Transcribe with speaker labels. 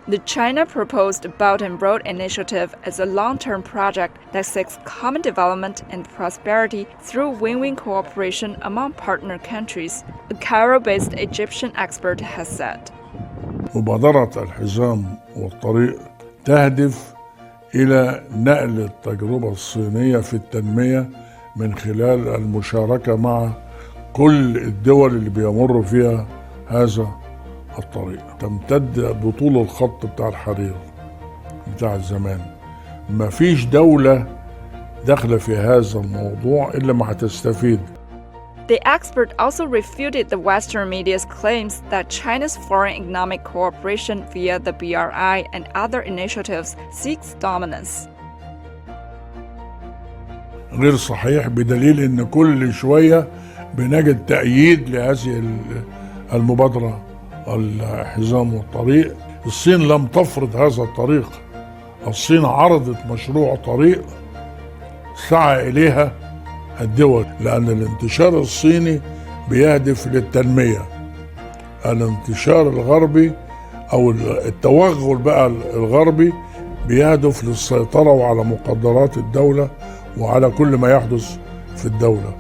Speaker 1: The China proposed Belt and Road Initiative is a long-term project that seeks common development and prosperity through win-win cooperation among partner countries, a Cairo-based Egyptian expert has said.
Speaker 2: مبادرة الحزام والطريق تهدف إلى نقل التجربة الصينية في التنمية من خلال المشاركة مع كل الدول اللي بيمر فيها هذا الطريق. تمتد بطول الخط بتاع الحرير بتاع الزمان. ما فيش دولة داخلة في هذا الموضوع إلا ما هتستفيد.
Speaker 1: The expert also refuted the Western media's claims that China's foreign economic cooperation via the BRI and other initiatives seeks dominance.
Speaker 2: غير صحيح، بدليل إن كل شوية بنجد تأييد لهذه المبادرة الحزام والطريق. الصين لم تفرض هذا الطريق، الصين عرضت مشروع طريق سعى إليها الدول، لأن الانتشار الصيني بيهدف للتنمية. الانتشار الغربي أو التوغل بقى الغربي بيهدف للسيطرة وعلى مقدرات الدولة وعلى كل ما يحدث في الدولة.